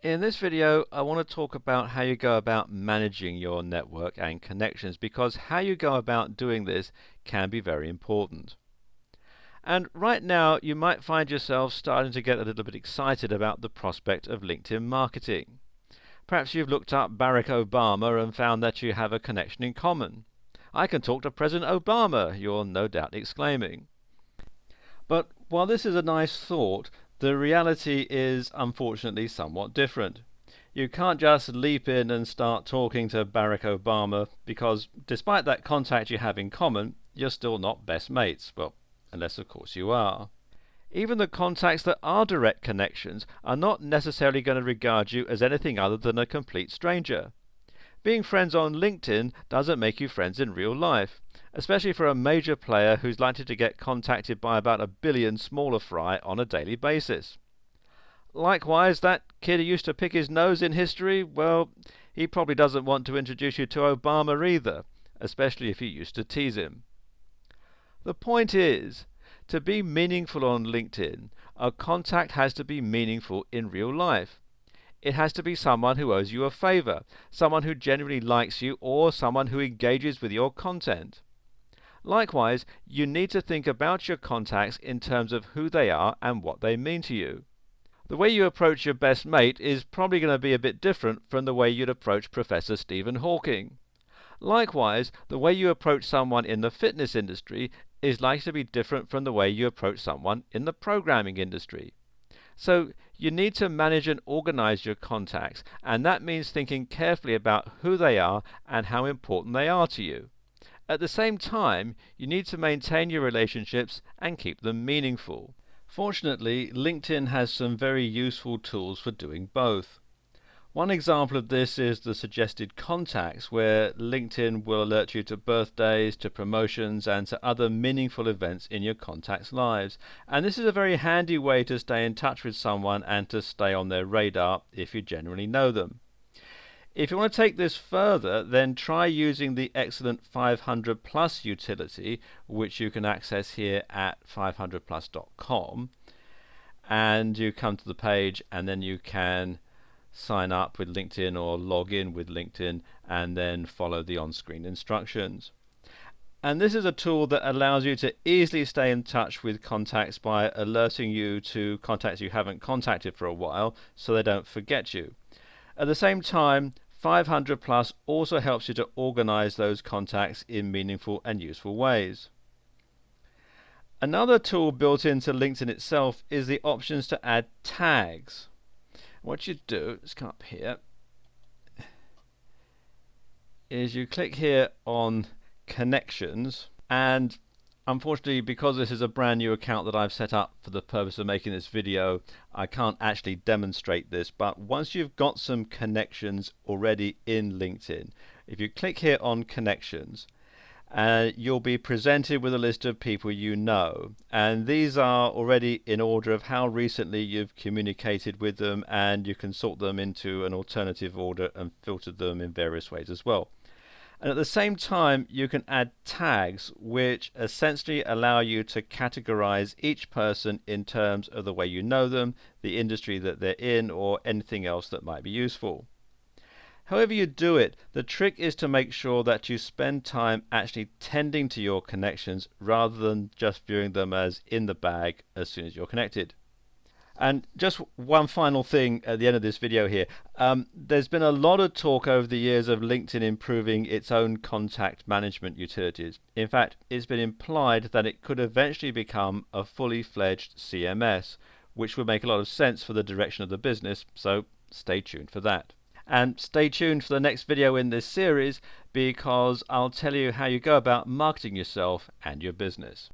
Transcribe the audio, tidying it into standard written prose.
In this video, I want to talk about how you go about managing your network and connections, because how you go about doing this can be very important. And right now, you might find yourself starting to get a little bit excited about the prospect of LinkedIn marketing. Perhaps you've looked up Barack Obama and found that you have a connection in common. "I can talk to President Obama," you're no doubt exclaiming. But while this is a nice thought, the reality is unfortunately somewhat different. You can't just leap in and start talking to Barack Obama, because despite that contact you have in common, you're still not best mates. Well, unless of course you are. Even the contacts that are direct connections are not necessarily going to regard you as anything other than a complete stranger. Being friends on LinkedIn doesn't make you friends in real life, especially for a major player who's likely to get contacted by about 1 billion smaller fry on a daily basis. Likewise, that kid who used to pick his nose in history, well, he probably doesn't want to introduce you to Obama either, especially if you used to tease him. The point is, to be meaningful on LinkedIn, a contact has to be meaningful in real life. It has to be someone who owes you a favor, someone who genuinely likes you, or someone who engages with your content. Likewise, you need to think about your contacts in terms of who they are and what they mean to you. The way you approach your best mate is probably going to be a bit different from the way you'd approach Professor Stephen Hawking. Likewise, the way you approach someone in the fitness industry is likely to be different from the way you approach someone in the programming industry. So you need to manage and organize your contacts, and that means thinking carefully about who they are and how important they are to you. At the same time, you need to maintain your relationships and keep them meaningful. Fortunately, LinkedIn has some very useful tools for doing both. One example of this is the suggested contacts, where LinkedIn will alert you to birthdays, to promotions, and to other meaningful events in your contacts' lives. And this is a very handy way to stay in touch with someone and to stay on their radar if you generally know them. If you want to take this further, then try using the excellent 500 Plus utility, which you can access here at 500plus.com. And you come to the page, and then you can sign up with LinkedIn or log in with LinkedIn and then follow the on-screen instructions. And this is a tool that allows you to easily stay in touch with contacts by alerting you to contacts you haven't contacted for a while so they don't forget you. At the same time, 500 Plus also helps you to organize those contacts in meaningful and useful ways. Another tool built into LinkedIn itself is the options to add tags. What you do, let's come up here, is you click here on connections, and unfortunately, because this is a brand new account that I've set up for the purpose of making this video, I can't actually demonstrate this. But once you've got some connections already in LinkedIn, if you click here on connections, you'll be presented with a list of people you know, and these are already in order of how recently you've communicated with them, and you can sort them into an alternative order and filter them in various ways as well. And at the same time, you can add tags, which essentially allow you to categorize each person in terms of the way you know them, the industry that they're in, or anything else that might be useful. However you do it, the trick is to make sure that you spend time actually tending to your connections rather than just viewing them as in the bag as soon as you're connected. And just one final thing at the end of this video here. There's been a lot of talk over the years of LinkedIn improving its own contact management utilities. In fact, it's been implied that it could eventually become a fully fledged CMS, which would make a lot of sense for the direction of the business, so stay tuned for that. And stay tuned for the next video in this series, because I'll tell you how you go about marketing yourself and your business.